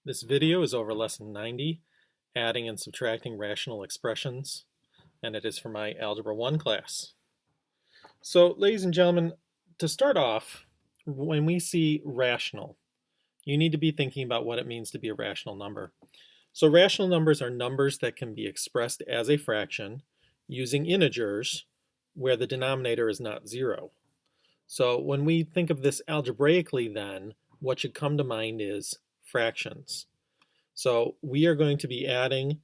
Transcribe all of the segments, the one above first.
This video is over lesson 90, adding and subtracting rational expressions, and it is for my Algebra 1 class. So, ladies and gentlemen, to start off, when we see rational, you need to be thinking about what it means to be a rational number. So rational numbers are numbers that can be expressed as a fraction using integers where the denominator is not zero. So when we think of this algebraically then, what should come to mind is fractions. So we are going to be adding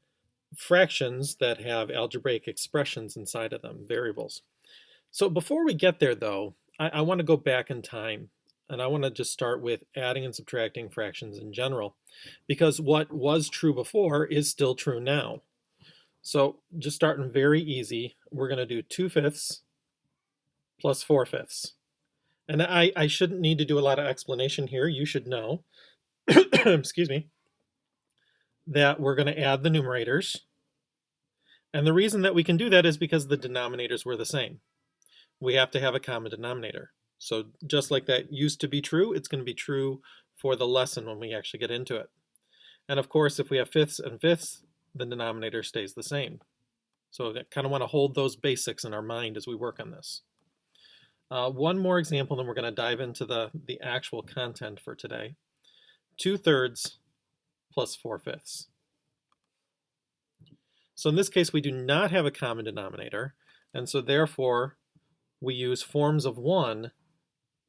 fractions that have algebraic expressions inside of them, variables. So before we get there though, I want to go back in time and I want to just start with adding and subtracting fractions in general, because what was true before is still true now. So just starting very easy, we're going to do 2/5 plus 4/5. And I shouldn't need to do a lot of explanation here. You should know, excuse me, that we're going to add the numerators. And the reason that we can do that is because the denominators were the same. We have to have a common denominator. So just like that used to be true, it's going to be true for the lesson when we actually get into it. And of course, if we have fifths and fifths, the denominator stays the same. So I kind of want to hold those basics in our mind as we work on this. One more example, then we're going to dive into the actual content for today. 2/3 plus 4/5. So in this case, we do not have a common denominator, and so therefore we use forms of 1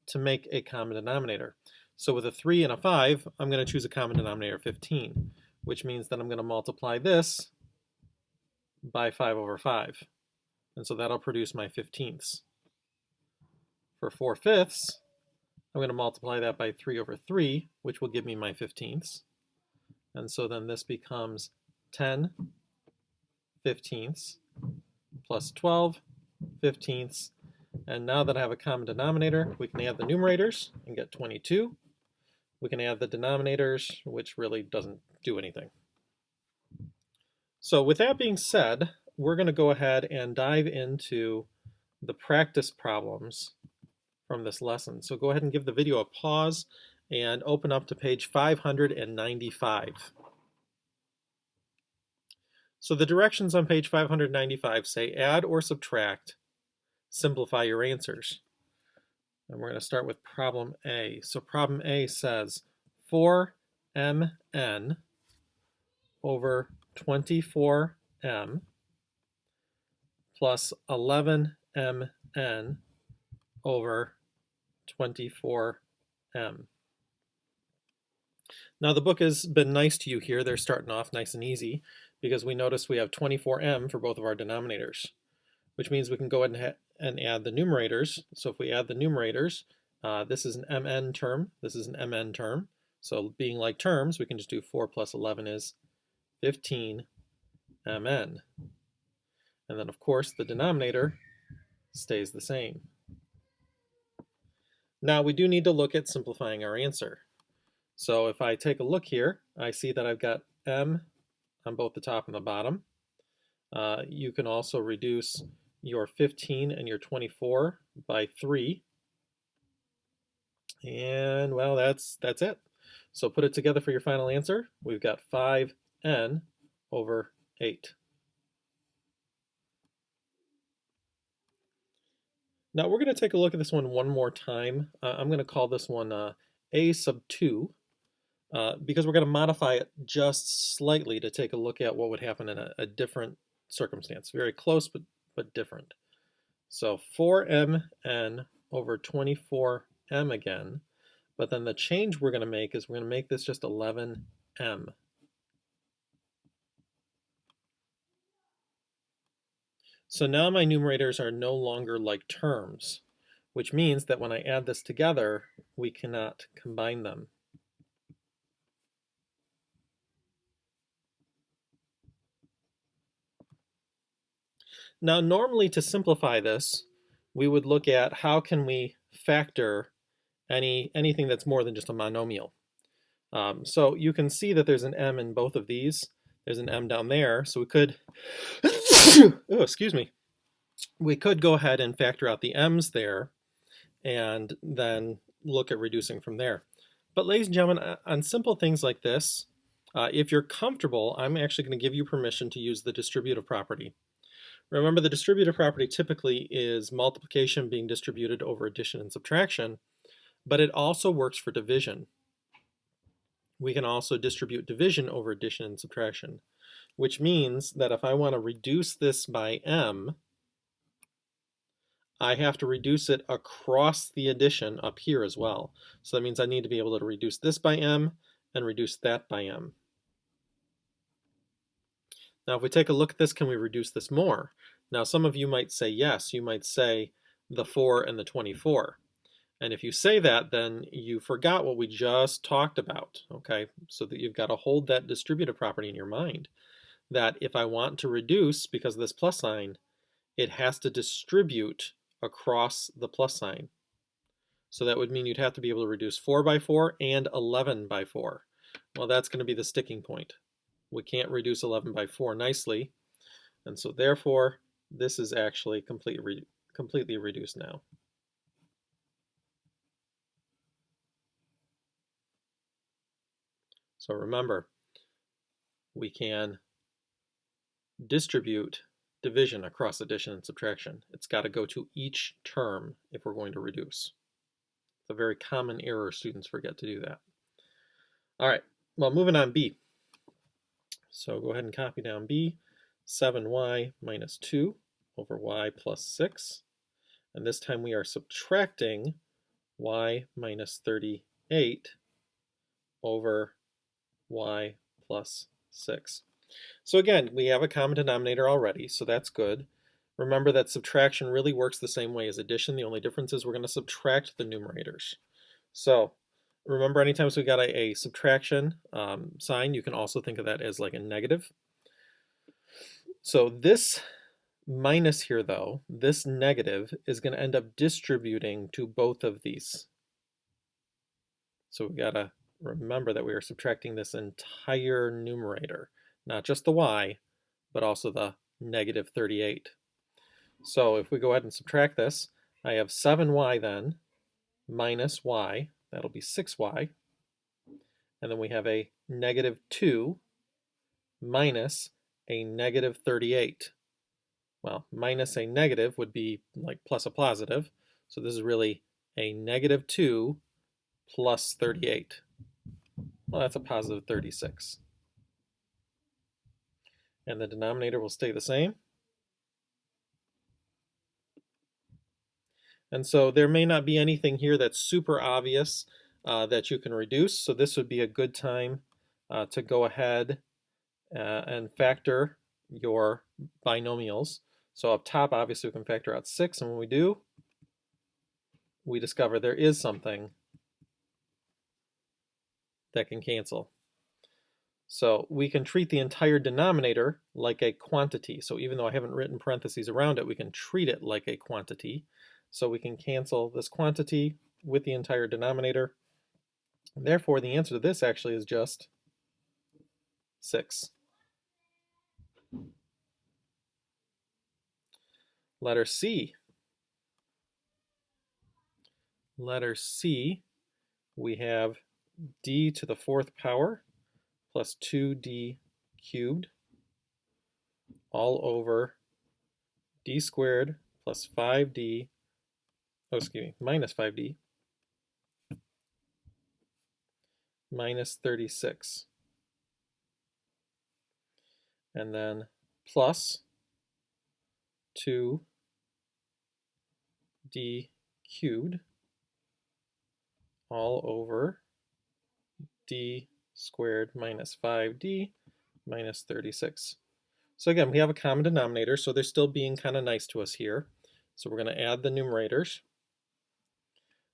to make a common denominator. So with a 3 and a 5, I'm going to choose a common denominator of 15, which means that I'm going to multiply this by 5/5. And so that'll produce my 15ths. For 4/5, I'm going to multiply that by 3/3, which will give me my 15ths. And so then this becomes 10 15ths plus 12 15ths. And now that I have a common denominator, we can add the numerators and get 22. We can add the denominators, which really doesn't do anything. So with that being said, we're going to go ahead and dive into the practice problems from this lesson. So go ahead and give the video a pause and open up to page 595. So the directions on page 595 say add or subtract, simplify your answers. And we're going to start with problem A. So problem A says 4mn over 24m plus 11mn over 24m. Now the book has been nice to you here. They're starting off nice and easy because we notice we have 24m for both of our denominators, which means we can go ahead and add the numerators. So if we add the numerators, this is an mn term, this is an mn term. So being like terms, we can just do 4 plus 11 is 15mn. And then of course the denominator stays the same. Now we do need to look at simplifying our answer. So if I take a look here, I see that I've got m on both the top and the bottom. You can also reduce your 15 and your 24 by 3. And well, that's it. So put it together for your final answer. We've got 5n over 8. Now we're going to take a look at this one more time. I'm going to call this one a sub 2 because we're going to modify it just slightly to take a look at what would happen in a different circumstance. Very close, but different. So 4mn over 24m again, but then the change we're going to make is we're going to make this just 11m. So now my numerators are no longer like terms, which means that when I add this together, we cannot combine them. Now, normally to simplify this, we would look at how can we factor anything that's more than just a monomial. So you can see that there's an m in both of these. There's an m down there, so we could, oh, excuse me, we could go ahead and factor out the m's there and then look at reducing from there. But ladies and gentlemen, on simple things like this, If you're comfortable, I'm actually going to give you permission to use the distributive property. Remember, the distributive property typically is multiplication being distributed over addition and subtraction, but it also works for division. We can also distribute division over addition and subtraction, which means that if I want to reduce this by m, I have to reduce it across the addition up here as well. So that means I need to be able to reduce this by m and reduce that by m. Now if we take a look at this, can we reduce this more? Now some of you might say yes. You might say the 4 and the 24. And if you say that, then you forgot what we just talked about, okay? So that you've got to hold that distributive property in your mind, that if I want to reduce, because of this plus sign, it has to distribute across the plus sign. So that would mean you'd have to be able to reduce 4 by 4 and 11 by 4. Well, that's going to be the sticking point. We can't reduce 11 by 4 nicely, and so therefore this is actually completely reduced now. So remember, we can distribute division across addition and subtraction. It's got to go to each term if we're going to reduce. It's a very common error. Students forget to do that. All right, well, moving on, B. So go ahead and copy down B, 7y minus 2 over y plus 6. And this time we are subtracting y minus 38 over y plus 6. So again, we have a common denominator already, so that's good. Remember that subtraction really works the same way as addition. The only difference is we're going to subtract the numerators. So remember, anytime we got a subtraction sign, you can also think of that as like a negative. So this minus here, though, this negative is going to end up distributing to both of these. So we got to remember that we are subtracting this entire numerator, not just the y, but also the negative 38. So if we go ahead and subtract this, I have 7y then minus y, that'll be 6y, and then we have a negative 2 minus a negative 38. Well, minus a negative would be like plus a positive, so this is really a negative 2 plus 38. Well, that's a positive 36. And the denominator will stay the same. And so there may not be anything here that's super obvious that you can reduce, so this would be a good time to go ahead and factor your binomials. So up top, obviously, we can factor out 6, and when we do, we discover there is something that can cancel. So we can treat the entire denominator like a quantity. So even though I haven't written parentheses around it, we can treat it like a quantity. So we can cancel this quantity with the entire denominator. Therefore, the answer to this actually is just 6. Letter C. Letter C, we have d to the 4th power plus 2d cubed all over d squared plus 5d, minus 5d minus 36. And then plus 2d cubed all over d squared minus 5d minus 36. So again, we have a common denominator, so they're still being kind of nice to us here. So we're going to add the numerators.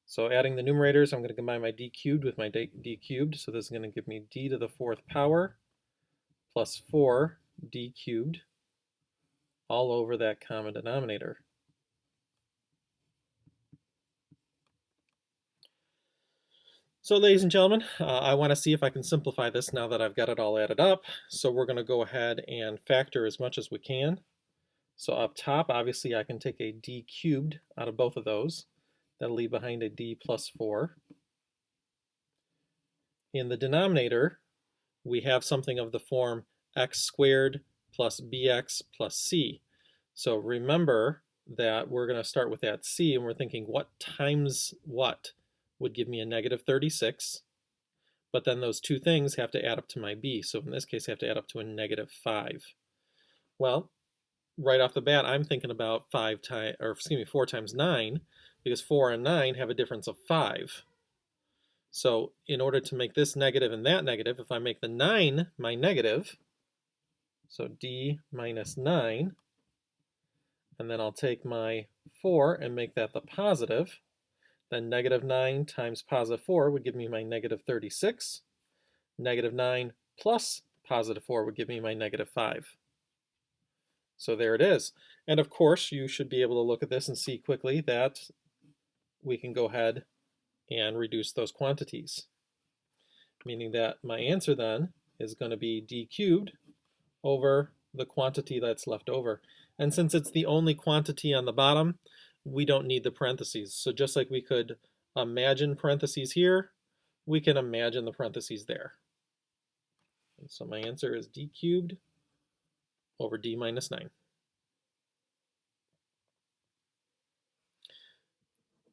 So adding the numerators, I'm going to combine my d cubed with my d cubed. So this is going to give me d to the 4th power plus 4d cubed all over that common denominator. So ladies and gentlemen, I want to see if I can simplify this now that I've got it all added up. So we're going to go ahead and factor as much as we can. So up top, obviously I can take a d cubed out of both of those. That'll leave behind a d plus 4. In the denominator, we have something of the form x squared plus bx plus c. So remember that we're going to start with that c, and we're thinking what times what would give me a negative 36, but then those two things have to add up to my b. So in this case, I have to add up to a negative 5. Well, right off the bat, I'm thinking about 4 times 9, because 4 and 9 have a difference of 5. So in order to make this negative and that negative, if I make the 9 my negative, so d minus 9, and then I'll take my 4 and make that the positive, then negative 9 times positive 4 would give me my negative 36. Negative 9 plus positive 4 would give me my negative 5. So there it is. And of course, you should be able to look at this and see quickly that we can go ahead and reduce those quantities. Meaning that my answer then is going to be d cubed over the quantity that's left over. And since it's the only quantity on the bottom, we don't need the parentheses. So just like we could imagine parentheses here, we can imagine the parentheses there. And so my answer is d cubed over d minus 9.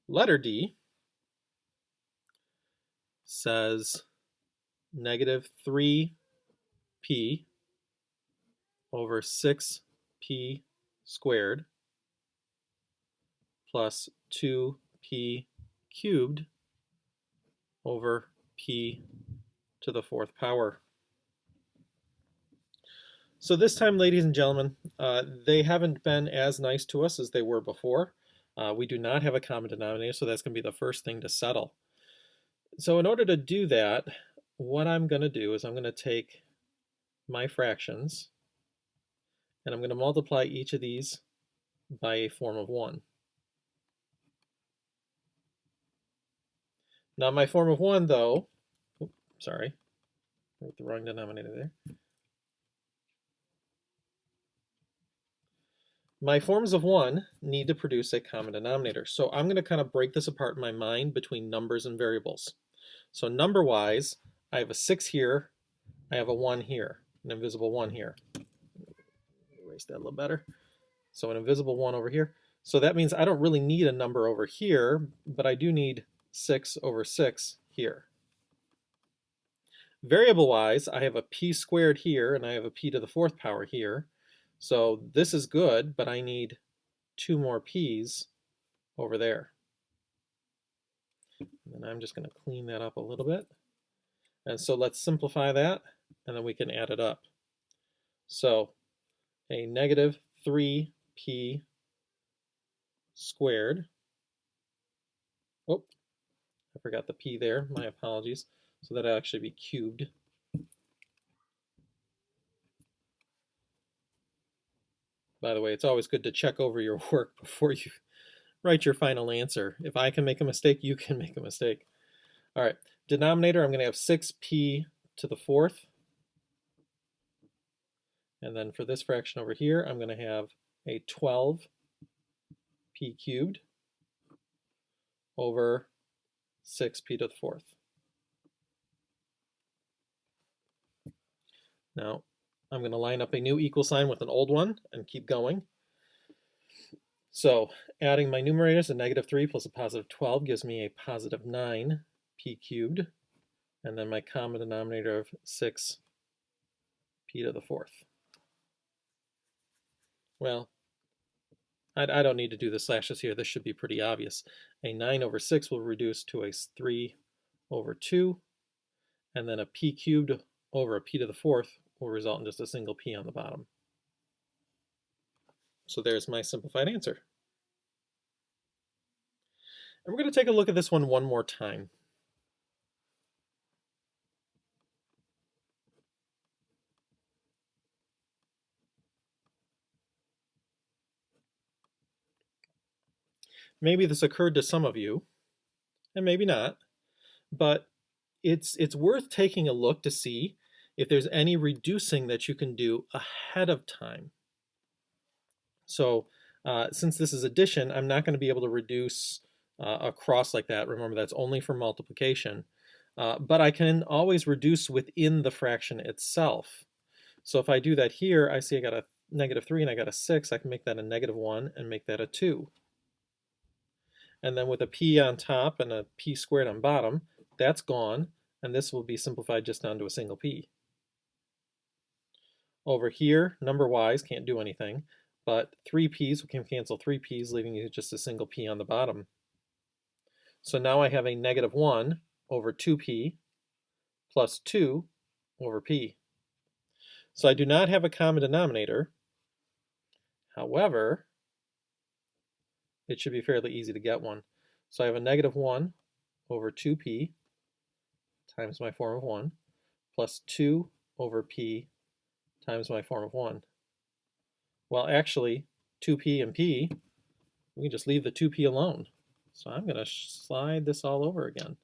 Letter D says negative 3p over 6p squared plus 2p cubed over p to the 4th power. So this time, ladies and gentlemen, they haven't been as nice to us as they were before. We do not have a common denominator, so that's going to be the first thing to settle. So in order to do that, what I'm going to do is I'm going to take my fractions, and I'm going to multiply each of these by a form of 1. Now my form of 1, though, sorry, wrote the wrong denominator there. My forms of 1 need to produce a common denominator. So I'm going to kind of break this apart in my mind between numbers and variables. So number-wise, I have a 6 here, I have a 1 here, an invisible 1 here. Erase that a little better. So an invisible 1 over here. So that means I don't really need a number over here, but I do need 6 over 6 here. Variable-wise, I have a p squared here, and I have a p to the 4th power here. So this is good, but I need 2 more p's over there. And I'm just going to clean that up a little bit. And so let's simplify that, and then we can add it up. So a negative 3p squared. Oh, I forgot the p there. My apologies. So that'll actually be cubed. By the way, it's always good to check over your work before you write your final answer. If I can make a mistake, you can make a mistake. All right, denominator, I'm going to have 6p to the 4th. And then for this fraction over here, I'm going to have a 12p cubed over 6p to the 4th. Now, I'm going to line up a new equal sign with an old one and keep going. So adding my numerators, a negative 3 plus a positive 12 gives me a positive 9p cubed, and then my common denominator of 6p to the 4th. Well, I don't need to do the slashes here. This should be pretty obvious. A 9 over 6 will reduce to a 3 over 2, and then a p cubed over a p to the 4th will result in just a single p on the bottom. So there's my simplified answer. And we're going to take a look at this one more time. Maybe this occurred to some of you, and maybe not, but it's worth taking a look to see if there's any reducing that you can do ahead of time. So since this is addition, I'm not going to be able to reduce across like that. Remember, that's only for multiplication. but I can always reduce within the fraction itself. So if I do that here, I see I got a -3 and I got a 6. I can make that a -1 and make that a 2. And then with a p on top and a p squared on bottom, that's gone, and this will be simplified just down to a single p. Over here, number-wise, can't do anything, but 3p's, we can cancel 3p's, leaving you just a single p on the bottom. So now I have a -1 over 2p plus 2 over p. So I do not have a common denominator. However, it should be fairly easy to get one. So I have a -1 over 2p times my form of 1 plus 2 over p times my form of 1. Well, actually, 2p and p, we can just leave the 2p alone. So I'm going to slide this all over again.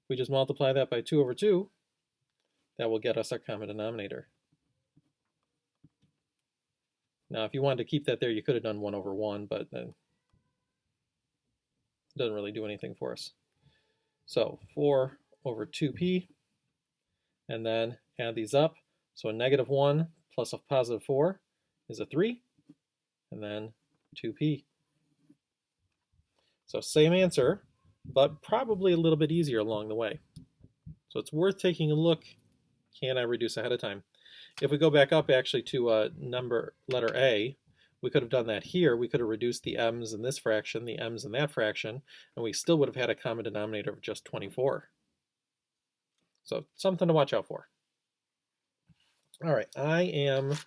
We just multiply that by 2 over 2. That will get us our common denominator. Now, if you wanted to keep that there, you could have done 1 over 1, but it doesn't really do anything for us. So 4 over 2p, and then add these up. So a -1 plus a +4 is a 3, and then 2p. So same answer, but probably a little bit easier along the way. So it's worth taking a look. Can I reduce ahead of time? If we go back up actually to letter A, we could have done that here. We could have reduced the m's in this fraction, the m's in that fraction, and we still would have had a common denominator of just 24. So something to watch out for. All right, I am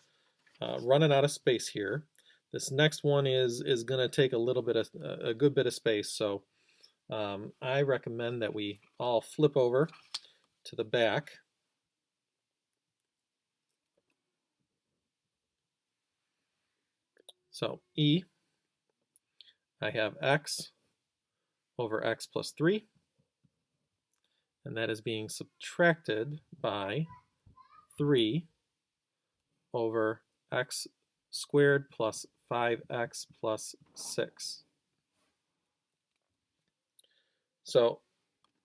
running out of space here. This next one is going to take a good bit of space, so I recommend that we all flip over to the back. So E, I have x over x plus 3, and that is being subtracted by 3 over x squared plus 5x plus 6. So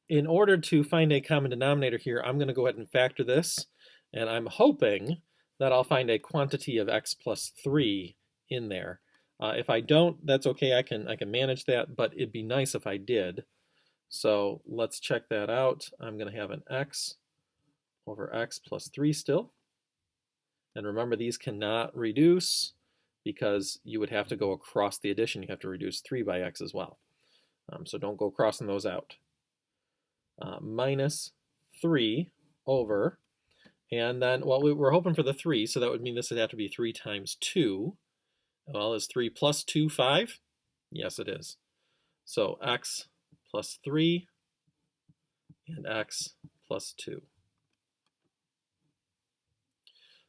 in order to find a common denominator here, I'm going to go ahead and factor this, and I'm hoping that I'll find a quantity of x plus 3 in there. If I don't, that's okay. I can manage that, but it'd be nice if I did. So let's check that out. I'm going to have an x over x plus 3 still. And remember, these cannot reduce because you would have to go across the addition. You have to reduce 3 by x as well. So don't go crossing those out. Minus 3 over, and then, well, we're hoping for the 3, so that would mean this would have to be 3 times 2. Well, is 3 plus 2 5? Yes, it is. So x plus 3 and x plus 2.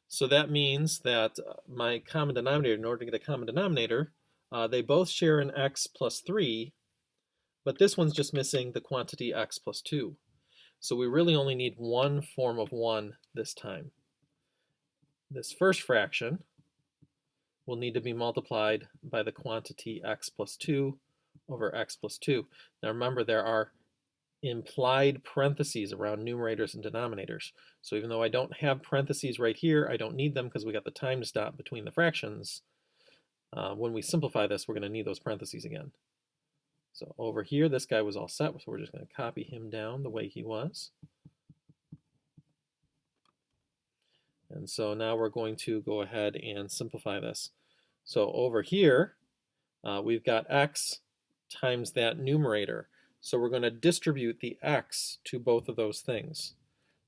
So that means that my common denominator, in order to get a common denominator, they both share an x plus 3, but this one's just missing the quantity x plus 2. So we really only need one form of 1 this time. This first fraction will need to be multiplied by the quantity x plus 2 over x plus 2. Now remember, there are implied parentheses around numerators and denominators. So even though I don't have parentheses right here, I don't need them because we got the times dot between the fractions. When we simplify this, we're going to need those parentheses again. So over here, this guy was all set, so we're just going to copy him down the way he was. And so now we're going to go ahead and simplify this. So over here, we've got x times that numerator. So we're going to distribute the x to both of those things.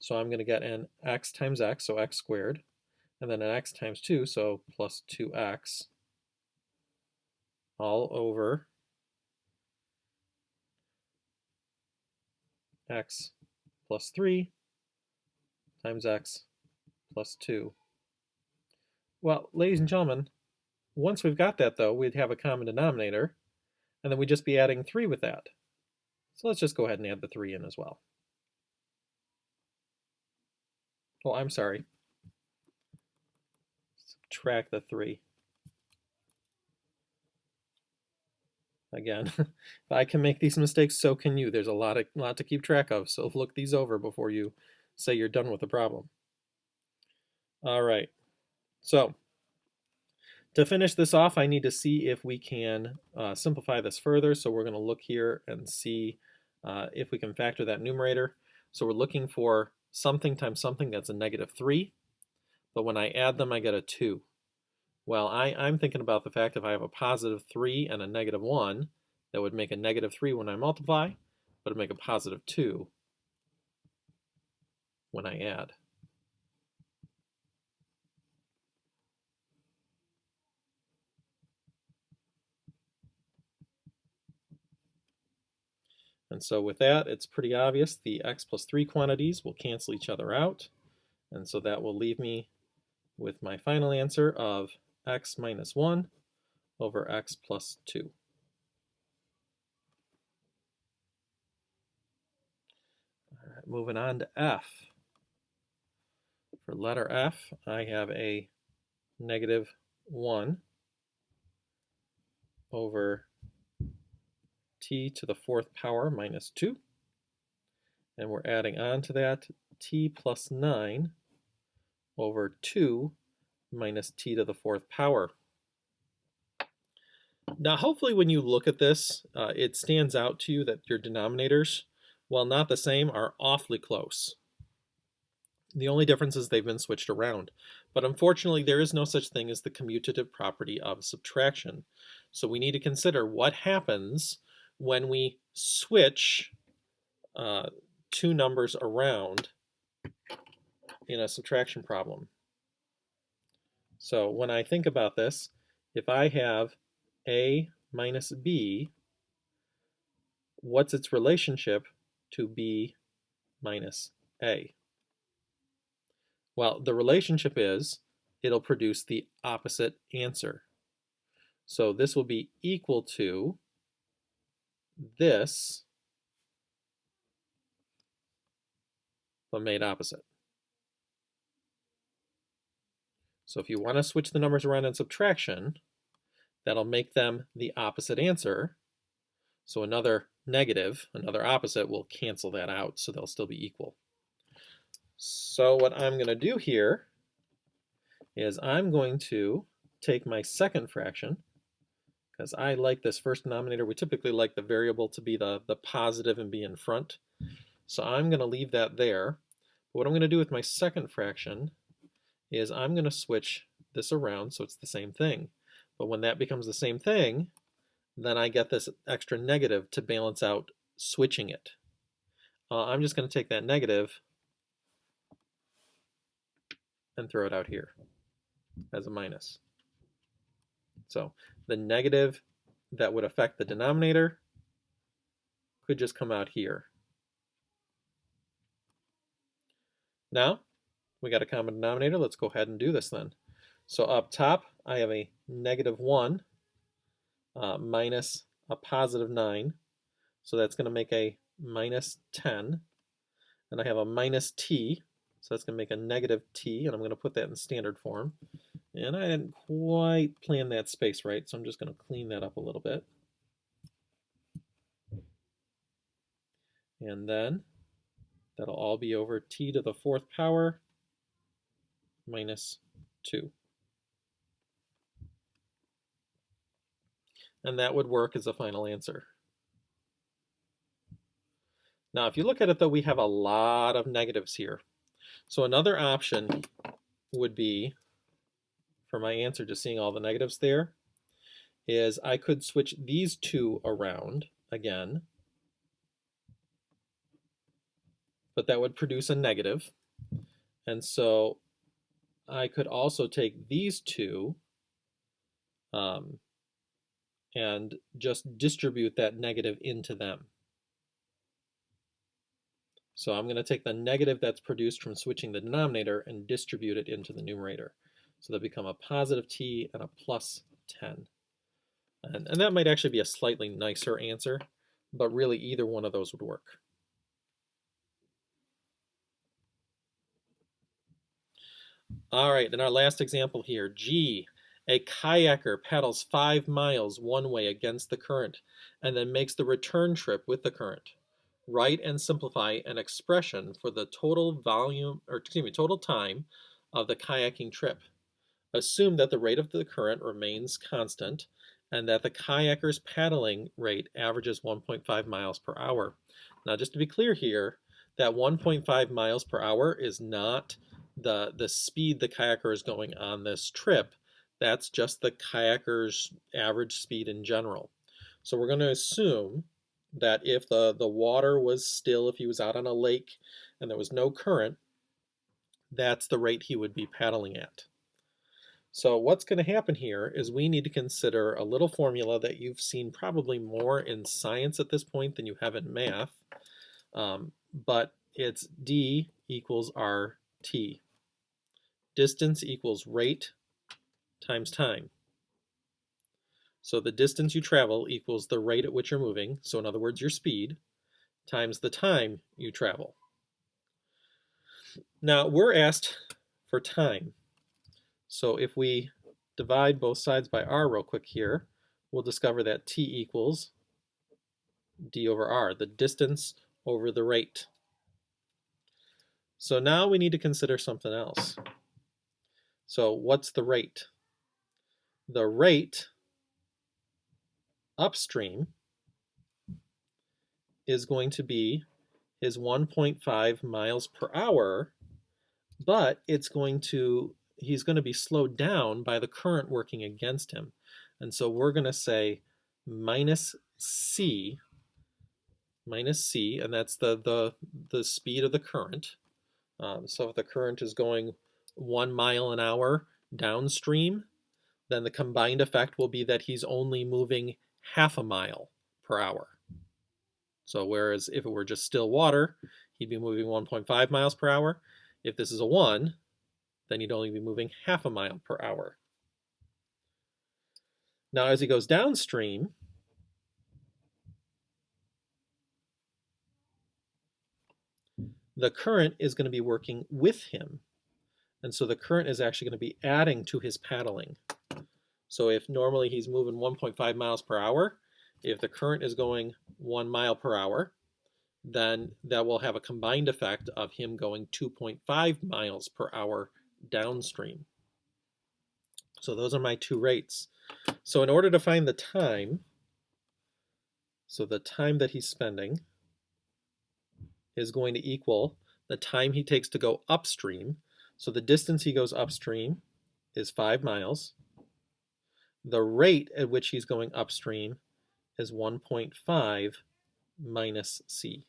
So I'm going to get an x times x, so x squared, and then an x times 2, so plus 2x, all over x plus 3 times x plus 2. Well, ladies and gentlemen, once we've got that, though, we'd have a common denominator, and then we'd just be adding 3 with that. So let's just go ahead and add the 3 in as well. Oh, I'm sorry. Subtract the 3. Again, if I can make these mistakes, so can you. There's a lot to keep track of, so look these over before you say you're done with the problem. All right, so to finish this off, I need to see if we can simplify this further. So we're going to look here and see if we can factor that numerator. So we're looking for something times something that's a -3, but when I add them, I get a 2. Well, I'm thinking about the fact if I have a +3 and a -1, that would make a -3 when I multiply, but it'd make a +2 when I add. And so with that, it's pretty obvious the x plus 3 quantities will cancel each other out. And so that will leave me with my final answer of x minus 1 over x plus 2. All right, moving on to F. For letter F, I have a -1 over t to the 4th power minus 2. And we're adding on to that t plus 9 over 2 minus t to the 4th power. Now, hopefully when you look at this, it stands out to you that your denominators, while not the same, are awfully close. The only difference is they've been switched around. But unfortunately, there is no such thing as the commutative property of subtraction. So we need to consider what happens when we switch two numbers around in a subtraction problem. So when I think about this, if I have a minus b, what's its relationship to b minus a? Well, the relationship is it'll produce the opposite answer. So this will be equal to this, but made opposite. So if you want to switch the numbers around in subtraction, that'll make them the opposite answer. So another negative, another opposite, will cancel that out, so they'll still be equal. So what I'm going to do here is I'm going to take my second fraction, because I like this first denominator. We typically like the variable to be the positive and be in front. So I'm going to leave that there. But what I'm going to do with my second fraction is I'm going to switch this around so it's the same thing. But when that becomes the same thing, then I get this extra negative to balance out switching it. I'm just going to take that negative and throw it out here as a minus. So the negative that would affect the denominator could just come out here. Now, we got a common denominator. Let's go ahead and do this then. So up top, I have a -1 minus a +9. So that's going to make a -10. And I have a minus t, so that's going to make a -t, and I'm going to put that in standard form. And I didn't quite plan that space right, so I'm just going to clean that up a little bit. And then that'll all be over t to the 4th power minus 2. And that would work as a final answer. Now, if you look at it, though, we have a lot of negatives here. So another option would be, for my answer, just seeing all the negatives there, is I could switch these two around again, but that would produce a negative. And so I could also take these two and just distribute that negative into them. So I'm going to take the negative that's produced from switching the denominator and distribute it into the numerator. So they become a +t and a +10. And that might actually be a slightly nicer answer, but really either one of those would work. All right, then our last example here, G. A kayaker paddles 5 miles one way against the current and then makes the return trip with the current. Write and simplify an expression for the total time of the kayaking trip. Assume that the rate of the current remains constant and that the kayaker's paddling rate averages 1.5 miles per hour. Now, just to be clear here, that 1.5 miles per hour is not the speed the kayaker is going on this trip. That's just the kayaker's average speed in general. So we're going to assume that if the water was still, if he was out on a lake and there was no current, that's the rate he would be paddling at. So what's going to happen here is we need to consider a little formula that you've seen probably more in science at this point than you have in math, but it's D equals RT. Distance equals rate times time. So the distance you travel equals the rate at which you're moving, so in other words, your speed, times the time you travel. Now, we're asked for time. So if we divide both sides by r real quick here, we'll discover that t equals d over r, the distance over the rate. So now we need to consider something else. So what's the rate? The rate upstream is going to be his 1.5 miles per hour, but he's going to be slowed down by the current working against him. And so we're going to say minus c, and that's the speed of the current. So if the current is going 1 mile an hour downstream, then the combined effect will be that he's only moving half a mile per hour. So whereas if it were just still water, he'd be moving 1.5 miles per hour. If this is a 1, then he'd only be moving half a mile per hour. Now as he goes downstream, the current is going to be working with him. And so the current is actually going to be adding to his paddling. So if normally he's moving 1.5 miles per hour, if the current is going 1 mile per hour, then that will have a combined effect of him going 2.5 miles per hour downstream. So those are my two rates. So in order to find the time, so the time that he's spending is going to equal the time he takes to go upstream. So the distance he goes upstream is 5 miles. The rate at which he's going upstream is 1.5 minus c.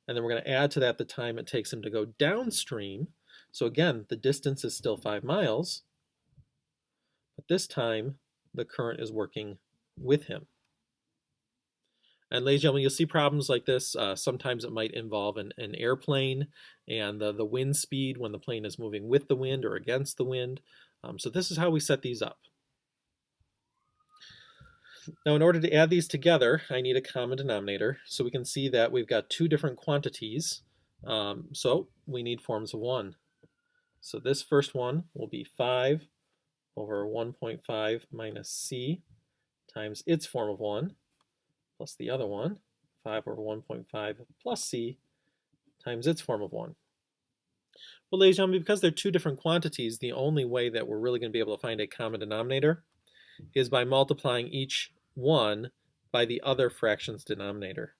And then we're going to add to that the time it takes him to go downstream. So again, the distance is still 5 miles, but this time the current is working with him. And ladies and gentlemen, you'll see problems like this. Sometimes it might involve an airplane and the wind speed when the plane is moving with the wind or against the wind. So this is how we set these up. Now, in order to add these together, I need a common denominator. So we can see that we've got two different quantities. So we need forms of 1. So this first one will be 5 over 1.5 minus c times its form of 1, plus the other one, 5 over 1.5 plus c times its form of 1. Well, ladies and gentlemen, because they're two different quantities, the only way that we're really going to be able to find a common denominator is by multiplying each one by the other fraction's denominator.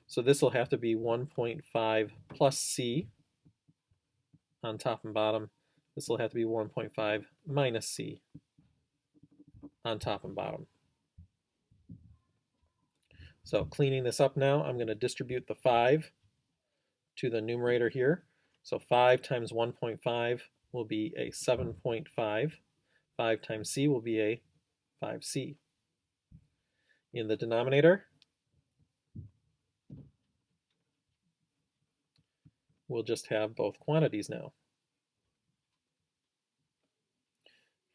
So this will have to be 1.5 plus c on top and bottom. This will have to be 1.5 minus c on top and bottom. So cleaning this up now, I'm going to distribute the 5 to the numerator here. So 5 times 1.5 will be a 7.5. 5 times c will be a 5c. In the denominator, we'll just have both quantities now.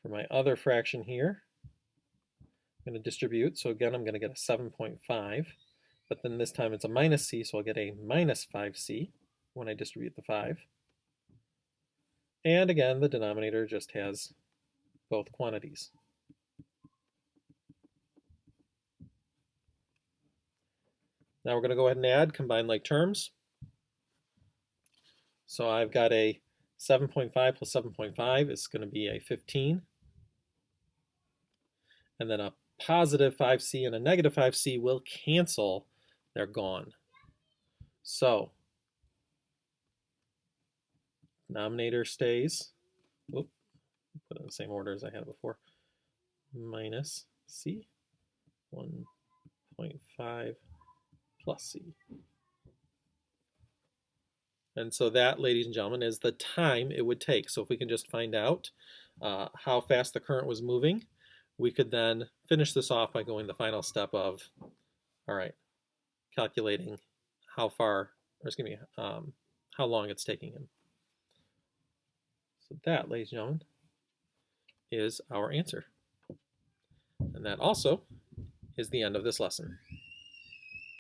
For my other fraction here, I'm going to distribute. So again, I'm going to get a 7.5, but then this time it's a minus c, so I'll get a minus 5c when I distribute the 5. And again, the denominator just has both quantities. Now we're going to go ahead and add combined like terms. So I've got a 7.5 plus 7.5 is going to be a 15. And then a positive 5c and a negative 5c will cancel. They're gone. So denominator stays. Whoop, put it in the same order as I had before. Minus c, 1.5 plus c. And so that, ladies and gentlemen, is the time it would take. So if we can just find out how fast the current was moving, we could then finish this off by going the final step of, all right, calculating how far, or excuse me, how long it's taking him. So that, ladies and gentlemen, is our answer. And that also is the end of this lesson.